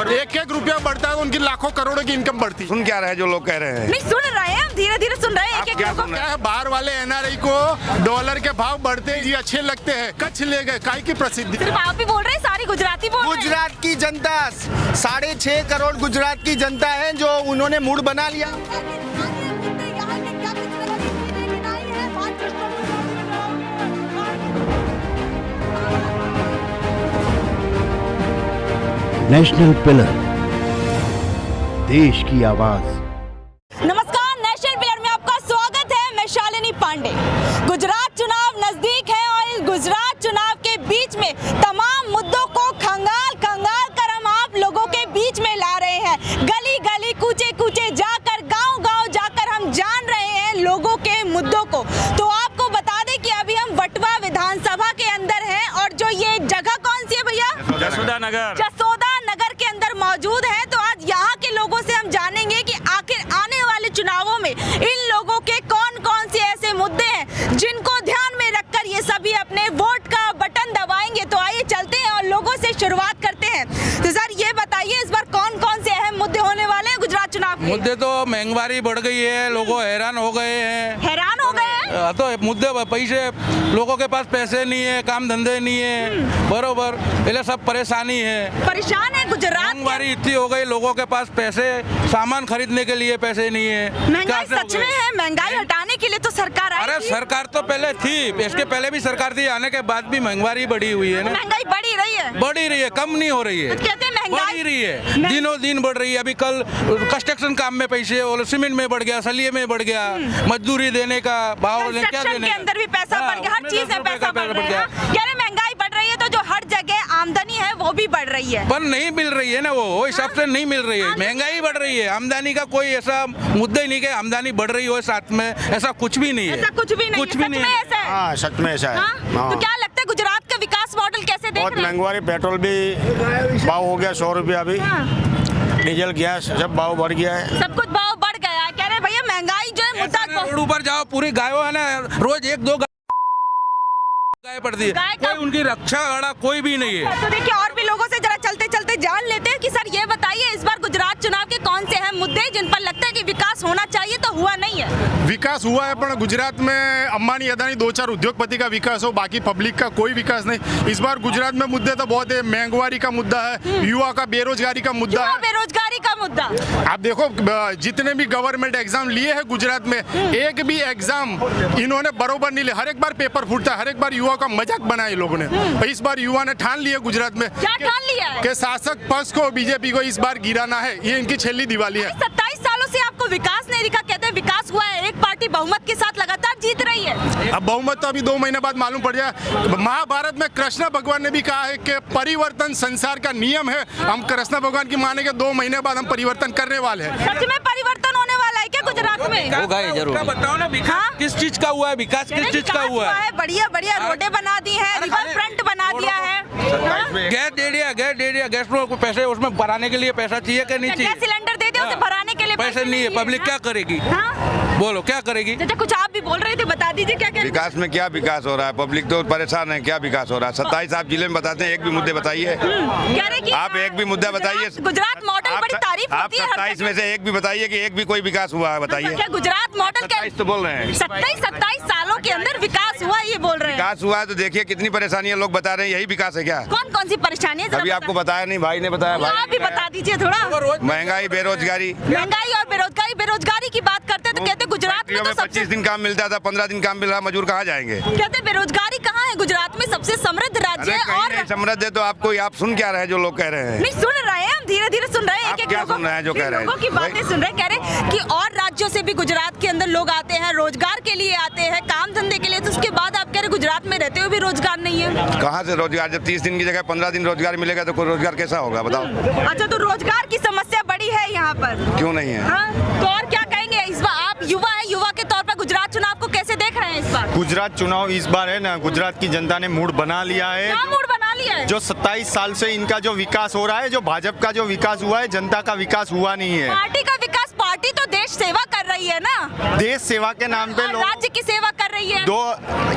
और 1-1 रुपया बढ़ता है तो उनकी लाखों करोड़ों की इनकम बढ़ती। सुन क्या रहे हैं जो लोग कह रहे हैं? नहीं सुन रहे हैं, धीरे धीरे सुन रहे हैं। एक क्या एक सुन रहे हैं? लोगों क्या बाहर वाले एनआरआई को डॉलर के भाव बढ़ते जी अच्छे लगते हैं, कच्छ ले गए, काय की प्रसिद्धि। सिर्फ आप ही बोल रहे हैं, सारी गुजराती बोल रहे हैं। गुजरात की जनता 6.5 करोड़ गुजरात की जनता है जो उन्होंने मूड बना लिया। नेशनल पिलर, देश की आवाज। नमस्कार, नेशनल पिलर में आपका स्वागत है। मैं शालिनी पांडे। गुजरात चुनाव नजदीक है और इस गुजरात चुनाव के बीच में तमाम मुद्दों को खंगाल कर हम आप लोगों के बीच में ला रहे हैं। गली गली कूचे कूचे जाकर, गांव गांव जाकर हम जान रहे हैं लोगों के मुद्दों को। तो आपको बता दें कि अभी हम वटवा विधानसभा के अंदर हैं और जो ये जगह कौन सी है भैया? जसोदा नगर। जसोदा नगर के अंदर मौजूद है। तो आज यहाँ के लोगों से हम जानेंगे कि आखिर आने वाले चुनावों में इन लोगों के कौन कौन से ऐसे मुद्दे हैं जिनको ध्यान में रखकर ये सभी अपने वोट का बटन दबाएंगे। तो आइए चलते हैं और लोगों से शुरुआत करते हैं। तो सर ये बताइए, इस बार कौन कौन से अहम मुद्दे होने वाले हैं गुजरात चुनाव के? मुद्दे तो महंगाई बढ़ गई है, लोगों हैरान हो गए हैं। हैरान हो गए हैं? तो मुद्दे पैसे, लोगों के पास पैसे नहीं है, काम धंधे नहीं है, बरोबर, इसलिए सब परेशानी है, परेशान है गुजरात। महंगाई इतनी हो गई, लोगों के पास पैसे, सामान खरीदने के लिए पैसे नहीं है। महंगाई सच में है, महंगाई हटाने के लिए तो सरकार आई अरे थी। सरकार तो पहले थी, इसके पहले भी सरकार थी, आने के बाद भी महंगाई बढ़ी हुई है ना। महंगाई बढ़ी रही है, बढ़ी रही है, कम नहीं हो रही है। तो कहते हैं महंगाई बढ़ रही है, दिनों दिन बढ़ रही है। अभी कल कंस्ट्रक्शन काम में पैसे और सीमेंट में बढ़ गया, सलिए में बढ़ गया, मजदूरी देने का भाव क्या कंस्ट्रक्शन देने के अंदर भी पैसा बढ़ गया, हर चीज में पैसा बढ़ रहा है। कह रहे महंगाई बढ़ रही है तो जो हर जगह आमदनी है वो भी बढ़ रही है। पर नहीं मिल रही है ना, वो हिसाब से नहीं मिल रही है। महंगाई बढ़ रही है, आमदनी का कोई ऐसा मुद्दा ही नहीं कि आमदनी बढ़ रही हो साथ में, ऐसा कुछ भी नहीं है। ऐसा कुछ भी नहीं है, सच में ऐसा है। हाँ, सच में ऐसा है। हाँ? तो क्या लगता है गुजरात का विकास मॉडल कैसे देख बहुत रहे हैं? महंगाई, पेट्रोल भी भाव हो गया 100 रुपया अभी, डीजल गैस सब भाव बढ़ गया है। सब कुछ भाव बढ़ गया है। कह रहे भैया महंगाई जो है मुद्दा रोड ऊपर जाओ, पूरी गायों है ना, रोज 1-2 गाय पड़ती है, कोई उनकी रक्षा गाड़ा कोई भी नहीं है। तो देखिए और भी लोगों से जरा चलते चलते जान लेते हैं कि सर ये बताइए, इस बार गुजरात चुनाव के कौन से अहम मुद्दे जिन पर लगता है कि विकास होना चाहिए तो हुआ नहीं है? विकास हुआ है पर गुजरात में अंबानी अदानी 2-4 उद्योगपति का विकास हो, बाकी पब्लिक का कोई विकास नहीं। इस बार गुजरात में मुद्दे तो बहुत है। महंगाई का मुद्दा है, युवा का बेरोजगारी का मुद्दा है, बेरोजगारी का मुद्दा। आप देखो जितने भी गवर्नमेंट एग्जाम लिए हैं गुजरात में, एक भी एग्जाम इन्होंने बरोबर नहीं लिया। हर एक बार पेपर फूटता है, हर एक बार युवा का मजाक बनाया लोगों ने। इस बार युवा ने ठान लिया गुजरात में, क्या ठान लिया है? कि शासक पक्ष को, बीजेपी को इस बार गिराना है। ये इनकी छेली दिवाली है। 27 सालों से आपको विकास नहीं दिखा, कहते हैं विकास हुआ है, एक पार्टी बहुमत के साथ लगातार जीत रही है। अब बहुमत तो अभी 2 महीने बाद मालूम पड़ जाए। महाभारत में कृष्ण भगवान ने भी कहा है कि परिवर्तन संसार का नियम है। हम कृष्ण भगवान की माने के 2 महीने बाद हम परिवर्तन करने वाले हैं। सच में परिवर्तन होने वाला है क्या गुजरात में? होगा ही जरूर। बताओ ना, विकास किस चीज का हुआ है, विकास किस चीज का हुआ है? बढ़िया बढ़िया रोडें बना दी है, रिवर फ्रंट बना दिया है। गैस दे दिया, गैस में पैसे, उसमें भराने के लिए पैसा चाहिए कि नहीं चाहिए? गैस सिलेंडर दे दिया, उसे भराने के लिए पैसे नहीं है, पब्लिक क्या करेगी? हाँ? बोलो क्या करेगी? चाचा कुछ आप भी बोल रहे थे, बता दीजिए क्या क्या विकास में क्या विकास हो रहा है? पब्लिक तो परेशान है, क्या विकास हो रहा है? 27 आप जिले में बताते हैं, एक भी मुद्दे बताइए। कह रहे कि आप एक भी मुद्दा बताइए। गुजरात मॉडल बड़ी तारीफ आप होती है। 27 में से एक भी बताइए कि एक भी कोई विकास हुआ है, बताइए। क्या गुजरात मॉडल का 27 तो बोल रहे हैं। 27 सालों के अंदर विकास हुआ, ये बोल रहे हैं। विकास हुआ है तो देखिए कितनी परेशानियां लोग बता रहे हैं, यही विकास है क्या? कौन कौन सी परेशानी है? अभी आपको बताया नहीं, भाई ने बताया। आप भी बता दीजिए थोड़ा। महंगाई, बेरोजगारी। महंगाई और बेरोजगारी की बात करते हैं तो कहते हैं गुजरात में तो 25 दिन काम मिलता था, 15 दिन काम मिल रहा, मजदूर कहाँ जाएंगे? कहते हैं बेरोजगारी कहाँ है? गुजरात में सबसे समृद्ध राज्य है। और समृद्ध है तो आपको, आप सुन क्या रहे हैं जो लोग कह रहे हैं? नहीं सुन रहे हैं, हम धीरे धीरे सुन रहे हैं। आप क्या सुन रहे हैं जो कह रहे हैं? लोगों की बातें सुन रहे हैं। कह रहे हैं कि और राज्यों से भी गुजरात के अंदर लोग आते हैं, रोजगार के लिए आते हैं, काम धंधे के लिए। तो उसके बाद आप कह रहे गुजरात में रहते हुए भी रोजगार नहीं है। कहाँ से रोजगार? जब 30 दिन की जगह 15 दिन रोजगार मिलेगा तो कोई रोजगार कैसा होगा बताओ? अच्छा, तो रोजगार की समस्या बड़ी है यहाँ पर। क्यों नहीं है? हाँ, तो और क्या कहेंगे इस बार? आप युवा है, युवा के तौर पर गुजरात चुनाव को कैसे देख रहे हैं इस बार? गुजरात चुनाव इस बार है ना, गुजरात की जनता ने मूड बना लिया है। क्या मूड बना लिया है? जो 27 साल से इनका जो विकास हो रहा है, जो भाजपा का जो विकास हुआ है, जनता का विकास हुआ नहीं है। पार्टी का विकास पार्टी तो देश सेवा कर रही है ना, देश सेवा के नाम पे और लोग राज्य की सेवा कर रही है।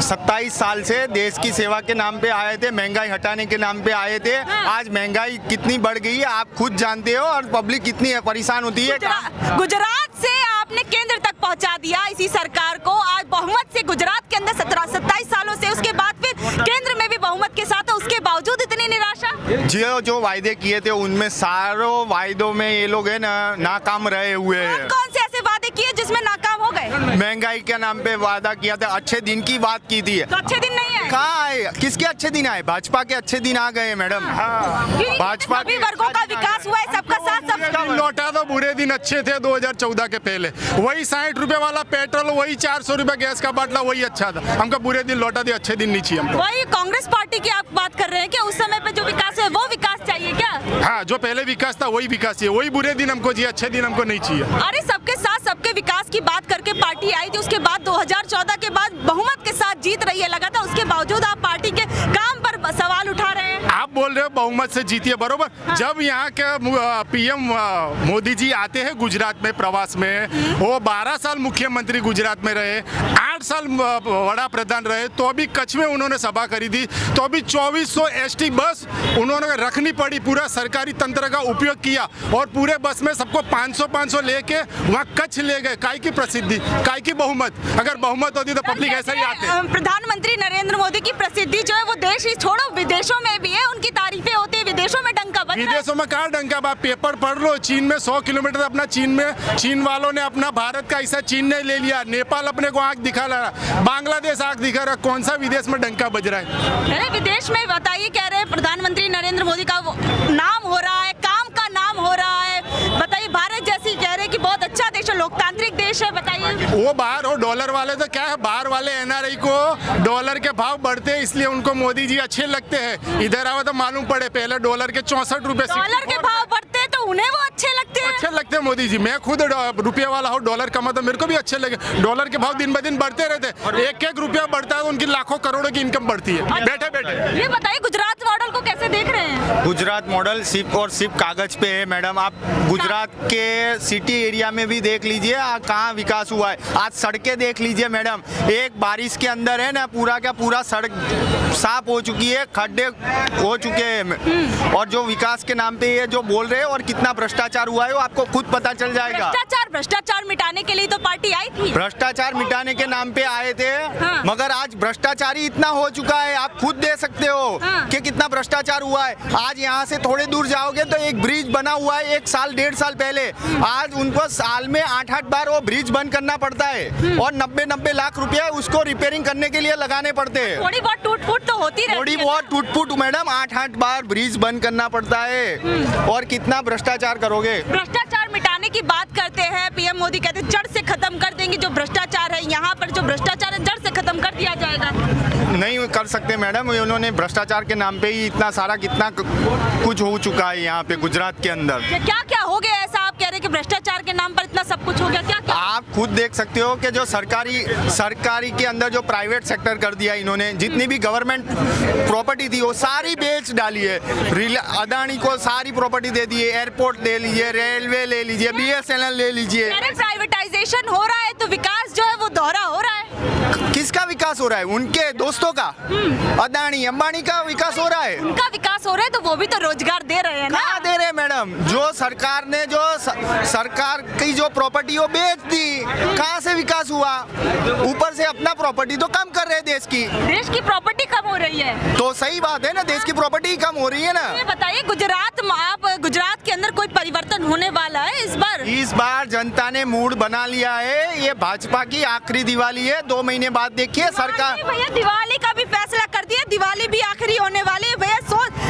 27 साल से देश की सेवा के नाम पे आए थे, महंगाई हटाने के नाम पे आए थे। आज महंगाई कितनी बढ़ गई है आप खुद जानते हो, और पब्लिक कितनी परेशान होती है। गुजरात से आपने केंद्र तक पहुंचा दिया इसी सरकार को, आज बहुमत से गुजरात के अंदर 27 सालों से, उसके बाद फिर केंद्र में भी बहुमत के साथ है, उसके बावजूद इतनी निराशा। जो वायदे किए थे उनमें सारों वायदों में ये लोग है ना नाकाम रहे हुए हैं। कौन से ऐसे वादे किए जिसमें नाकाम हो गए? महंगाई के नाम पे वादा किया था, अच्छे दिन की बात की थी। तो अच्छे दिन नहीं है। कहाँ आए, किसके अच्छे दिन आए? भाजपा के अच्छे दिन आ गए मैडम। भाजपा सभी वर्गों का विकास हुआ है, सबका साथ सबका। लौटा दो, बुरे दिन अच्छे थे 2014 के पहले। वही 60 रुपए वाला पेट्रोल, वही 400 रुपए गैस का बाटला, वही अच्छा था। हमको बुरे दिन लौटा दिए, अच्छे दिन नहीं चाहिए हमको। वही कांग्रेस पार्टी की आप बात कर रहे हैं कि उस समय पे जो विकास है वो विकास चाहिए क्या? हाँ, जो पहले विकास था वही विकास चाहिए, वही बुरे दिन हमको चाहिए, अच्छे दिन हमको नहीं चाहिए। अरे सबके साथ सबके विकास की बात करके पार्टी आई थी, उसके बाद 2014 के बाद बहुमत के साथ जीत रही है लगातार, उसके बावजूद आप पार्टी के काम पर सवाल उठा रहे हैं। आप बोल रहे हो बहुमत से जीती है, बरोबर। जब यहाँ के पीएम मोदी जी आते हैं गुजरात में प्रवास में, वो 12 साल मुख्यमंत्री गुजरात में रहे, 8 साल वड़ा प्रधान रहे, तो अभी कच्छ में उन्होंने सभा करी थी, तो अभी 2400 एसटी बस उन्होंने रखनी पड़ी, पूरा सरकारी तंत्र का उपयोग किया, और पूरे बस में सबको 500 लेके वहाँ कच्छ ले गए। काय की प्रसिद्धि, काय की बहुमत? अगर बहुमत होती तो पब्लिक ऐसा ही आते। प्रधानमंत्री नरेंद्र मोदी की प्रसिद्धि जो है वो देश ही छोड़ो विदेशों में भी है, उनकी तारीफें होती है, विदेशों में डंका बज रहा है। विदेशों में कहाँ डंका? आप पेपर पढ़ लो, चीन में 100 किलोमीटर अपना चीन वालों ने अपना भारत का हिस्सा चीन ने ले लिया, नेपाल अपने को आंख दिखा रहा, बांग्लादेश आंख दिखा रहा, कौन सा विदेश में डंका बज रहा है? अरे विदेश में बताइए, कह रहे हैं प्रधानमंत्री नरेंद्र मोदी का नाम हो रहा है, काम का नाम हो रहा है, बताइए भारत जैसी कह रहे हैं कि बहुत अच्छा देश है, लोकतांत्रिक देश है, बताइए। वो बाहर हो डॉलर वाले, तो क्या है, बाहर वाले एनआरआई को डॉलर के भाव बढ़ते हैं इसलिए उनको मोदी जी अच्छे लगते हैं। इधर आओ तो मालूम पड़े, पहले डॉलर के 64 रुपए, डॉलर के भाव बढ़ते हैं तो उन्हें वो अच्छे लगते हैं। अच्छे लगते हैं मोदी जी। मैं खुद रुपये वाला हूँ, डॉलर कमाता, मेरे को भी अच्छे लगे। डॉलर के भाव दिन ब दिन बढ़ते रहते, एक रुपया बढ़ता है तो उनकी लाखों करोड़ों की इनकम बढ़ती है। बैठे बैठे ये बताइए गुजरात मॉडल को कैसे देख रहे हैं? गुजरात मॉडल सिर्फ और सिर्फ कागज पे है मैडम। आप गुजरात के सिटी एरिया में भी देख लीजिए कहाँ विकास हुआ है। आज सड़कें देख लीजिए मैडम, एक बारिश के अंदर है ना पूरा का पूरा सड़क साफ हो चुकी है, खड्डे हो चुके हैं। और जो विकास के नाम पे ये जो बोल रहे हैं और कितना भ्रष्टाचार हुआ है वो आपको खुद पता चल जाएगा। भ्रष्टाचार मिटाने के लिए तो पार्टी आई थी। भ्रष्टाचार मिटाने के नाम पे आए थे, हाँ। मगर आज भ्रष्टाचार ही इतना हो चुका है, आप खुद दे सकते हो हाँ। कि कितना भ्रष्टाचार हुआ है। आज यहाँ से थोड़े दूर जाओगे तो एक ब्रिज बना हुआ है 1 साल 1.5 साल पहले, आज उनको साल में 8-8 बार वो ब्रिज बंद करना पड़ता है और 90-90 लाख रुपए उसको रिपेयरिंग करने के लिए लगाने पड़ते हैं। थोड़ी बहुत टूट-फूट तो होती रहती है। थोड़ी बहुत टूट-फूट मैडम, 8-8 बार ब्रिज बंद करना पड़ता है और कितना भ्रष्टाचार करोगे। भ्रष्टाचार मिटाने की बात करते हैं, पीएम मोदी कहते हैं जड़ से खत्म कर देंगे जो भ्रष्टाचार है, यहाँ पर जो भ्रष्टाचार है जड़ से खत्म कर दिया जाएगा। नहीं कर सकते मैडम, उन्होंने भ्रष्टाचार के नाम पे ही इतना सारा कितना कुछ हो चुका है यहाँ पे गुजरात के अंदर। क्या क्या हो गया ऐसा आप कह रहे हैं कि भ्रष्टाचार के नाम पर इतना सब कुछ हो गया? क्या क्या? आप खुद देख सकते हो कि जो सरकारी के अंदर जो प्राइवेट सेक्टर कर दिया इन्होंने, जितनी भी गवर्नमेंट प्रॉपर्टी थी वो सारी बेच डाली है। अदानी को सारी प्रॉपर्टी दे दी है, एयरपोर्ट ले लीजिए, रेलवे ले लीजिए, BSNL ले लीजिए। प्राइवेटाइजेशन हो रहा है तो विकास जो है वो दोहरा हो रहा है। किसका विकास हो रहा है? उनके दोस्तों का, अदानी अंबानी का विकास हो रहा है। उनका विकास हो रहा है तो वो भी तो रोजगार दे रहे हैं ना। कहाँ दे रहे मैडम? जो सरकार ने जो सरकार की जो प्रॉपर्टी वो बेच दी, कहाँ से विकास हुआ? ऊपर से अपना प्रॉपर्टी तो कम कर रहे हैं देश की प्रॉपर्टी कम हो रही है तो सही बात है ना, देश की प्रॉपर्टी कम हो रही है ना। ये बताइए गुजरात के अंदर कोई परिवर्तन होने वाला है इस बार? जनता ने मूड बना लिया है, ये भाजपा की आखिरी दिवाली है। 2 महीने बाद देखिए सरकार। भैया दिवाली का भी फैसला कर दिया, दिवाली भी आखिरी होने वाली है भैया,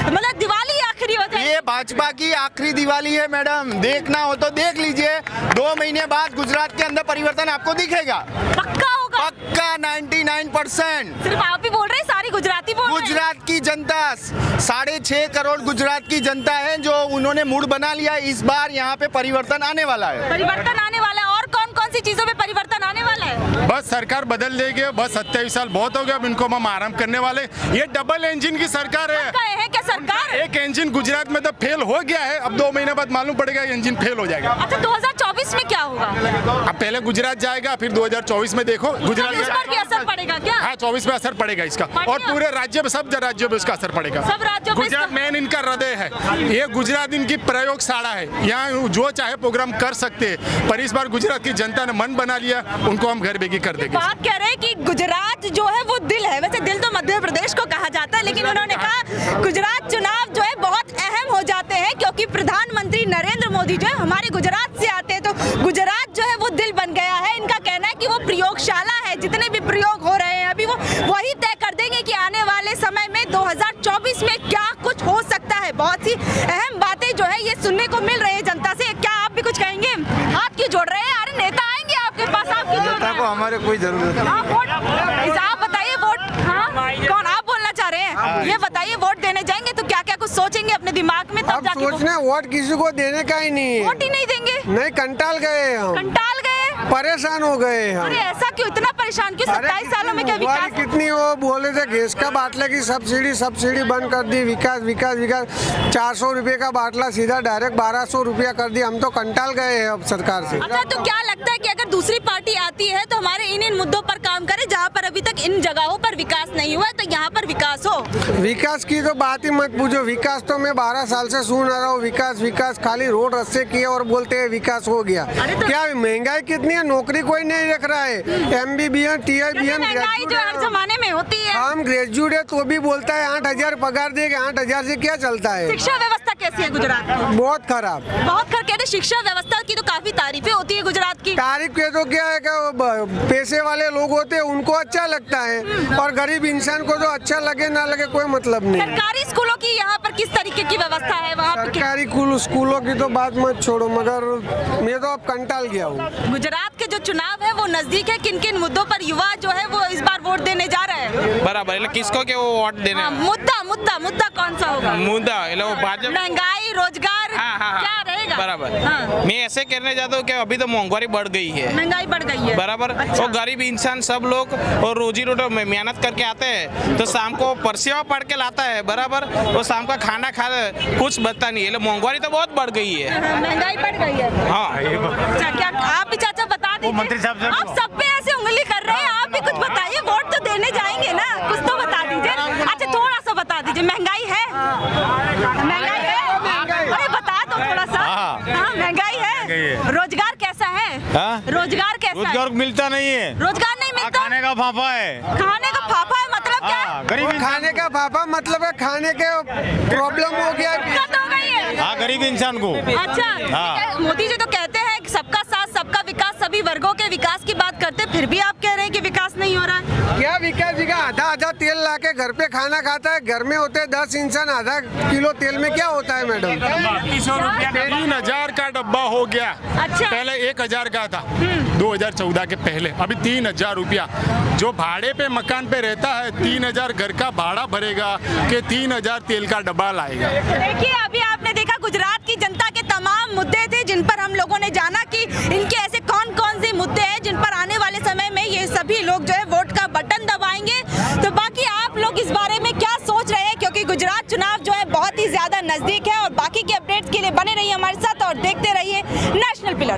मतलब दिवाली आखिरी हो जाएगी। ये भाजपा की आखिरी दिवाली है मैडम, देखना हो तो देख लीजिए। 2 महीने बाद गुजरात के अंदर परिवर्तन आपको दिखेगा, पक्का होगा, पक्का 99%। सिर्फ आप ही बोल रहे हैं, सारी गुजराती बोल रहे हैं। गुजरात की जनता 6.5 करोड़ गुजरात की जनता है जो उन्होंने मूड बना लिया। इस बार यहाँ पे परिवर्तन आने वाला है। परिवर्तन आने वाला है। और कौन कौन सी चीजों में परिवर्तन आने वाला है? है? बस सरकार बदल देगी, बस 27 साल बहुत हो गया, अब इनको हम आराम करने वाले। ये डबल इंजन की सरकार है। कहे हैं क्या सरकार? एक इंजन गुजरात में तो फेल हो गया है, अब 2 महीने बाद मालूम पड़ेगा इंजन फेल हो जाएगा। अच्छा 2024 में क्या होगा? अब पहले गुजरात जाएगा, फिर 2024 में देखो उस गुजरात। पर भी असर पड़ेगा क्या? हाँ 24 में असर पड़ेगा इसका, और पूरे राज्य में, सब राज्यों में इसका असर पड़ेगा। सब राज्यों में गुजरात मेन इनका हृदय है, ये गुजरात इनकी प्रयोगशाला है, यहाँ जो चाहे प्रोग्राम कर सकते हैं, पर इस बार गुजरात की जनता ने मन बना लिया, उनको हम घर बेगी कर देंगे। बात कह रहे हैं कि गुजरात जो है वो दिल है, वैसे दिल तो मध्य प्रदेश को कहा जाता है, लेकिन उन्होंने कहा गुजरात चुनाव जो है बहुत अहम हो जाते हैं, क्योंकि प्रधानमंत्री नरेंद्र मोदी जो है हमारे गुजरात से आते हैं, तो गुजरात जो है वो दिल बन गया है। इनका कहना है कि वो प्रयोगशाला है, जितने भी प्रयोग हो रहे हैं अभी वो वही तय कर देंगे कि आने वाले समय में 2024 में क्या कुछ हो सकता है। बहुत सी अहम बातें जो है ये सुनने को मिल रही है जनता से। क्या आप भी कुछ कहेंगे? हाथ क्यों जोड़ रहे हैं? अरे नेता आएंगे आपके पास, आप क्यों जोड़ रहे हैं? हमारे कोई जरूरत नहीं। आप वोट, आप बताइए वोट, हाँ कौन आप बोलना चाह रहे हैं? ये बताइए वोट देने जाएंगे तो क्या क्या कुछ सोचेंगे अपने दिमाग में, तब अब जाके सोचने वोट किसी को देने का ही नहीं है। वोट ही नहीं देंगे? नहीं, कंटाल गए हम, कंटाल गए? परेशान हो गए हम। अरे ऐसा क्यों, इतना परेशान क्यों? 27 सालों में क्या महंगाई विकास? कितनी वो बोले थे, गैस का बाटले की सब्सिडी बंद कर दी, विकास विकास विकास। 400 रुपए का बाटला सीधा डायरेक्ट 1200 रुपया कर दिया। हम तो कंटाल गए हैं अब सरकार से। अच्छा तो क्या लगता है कि अगर दूसरी पार्टी आती है तो हमारे इन मुद्दों पर काम करे, जहाँ पर अभी तक इन जगहों पर विकास नहीं हुआ, तो यहाँ पर विकास हो? विकास की तो बात ही मत पूछो। विकास तो मैं 12 साल से सुन रहा हूँ, विकास विकास, खाली रोड रस्ते किए और बोलते हैं विकास हो गया। क्या महंगाई कितनी है, नौकरी कोई नहीं रख रहा है। MBBN TIBN महंगाई जो हर जमाने में होती है। हम ग्रेजुएट है तो भी बोलता है 8,000 पगार देगा। 8,000 से क्या चलता है? शिक्षा व्यवस्था कैसी है गुजरात की? बहुत खराब। बहुत खराब। कहते शिक्षा व्यवस्था की तो काफी तारीफें होती है गुजरात की। तारीफ के तो क्या है कि पैसे वाले लोग होते हैं उनको अच्छा लगता है, और गरीब इंसान को तो अच्छा लगे ना लगे कोई मतलब नहीं। सरकारी स्कूलों की यहाँ पर किस तरीके की व्यवस्था है वहाँ पर? सरकारी स्कूलों की तो बात मत छोड़ो, मगर मैं तो अब कंटाल गया हूँ। गुजरात के जो चुनाव है वो नजदीक है, किन किन मुद्दों पर युवा जो है वो इस बार वोट देने जा रहे हैं? बराबर એટલે किसको के वो वोट देने हाँ, मुद्दा कौन सा होगा? मुद्दा એટલે वो भाजपा महंगाई, रोजगार, हाँ, क्या रहेगा? बराबर। हाँ। मैं ऐसे कहने जाता हूँ कि अभी तो महंगाई बढ़ गई है, महंगाई बढ़ गई है। बराबर। अच्छा। और गरीब इंसान सब लोग और रोजी रोटी में मेहनत करके आते हैं, तो शाम को परसेवा पड़ के लाता है, बराबर। और शाम का खाना खा कुछ बचता नहीं है, महंगाई तो बहुत बढ़ गई है। हाँ, महंगाई बढ़ गई है। हाँ अच्छा, क्या आप भी चाचा बता दीजिए? मंत्री साहब से आप सब पे ऐसे उंगली कर रहे हैं, आप भी कुछ बताइए, वोट तो देने जाएंगे ना, कुछ तो बता दीजिए। अच्छा थोड़ा सा बता दीजिए, महंगाई है? महंगाई है? अरे बता दो थोड़ा सा। हाँ महंगाई है। रोजगार कैसा है? रोजगार कैसा है? रोजगार मिलता नहीं है, रोजगार नहीं मिलता? खाने का फाफा है। खाने का फाफा है मतलब क्या? गरीब खाने का फाफा मतलब है खाने के प्रॉब्लम हो गया। दिक्कत हो गई है। हाँ, गरीब इंसान को। अच्छा हाँ। मोदी जी तो कहते हैं कि सबका साथ सबका विकास, सभी वर्गों के विकास की बात करते हैं, फिर भी आप कह रहे हैं कि विकास नहीं हो रहा है। क्या विकास जी का आधा तेल लाके घर पे खाना खाता है, घर में होते 10 इंसान, आधा किलो तेल में क्या होता है मैडम? 3,000 का डब्बा हो गया। अच्छा। पहले 1,000 का था 2014 के पहले, अभी 3,000 रुपया। जो भाड़े पे मकान पे रहता है 3,000 घर का भाड़ा भरेगा कि 3,000 तेल का डब्बा लाएगा। देखिए अभी आपने देखा गुजरात की जनता के तमाम मुद्दे थे जिन पर हम लोगों ने जाना कि इनके ऐसे कौन कौन से मुद्दे हैं जिन पर आने वाले समय में ये सभी लोग जो है वोट का बटन दबाएंगे। तो बाकी आप लोग इस बारे में क्या सोच रहे हैं, क्योंकि गुजरात चुनाव जो है बहुत ही ज्यादा नजदीक है। और बाकी के अपडेट्स के लिए बने रहिए हमारे साथ।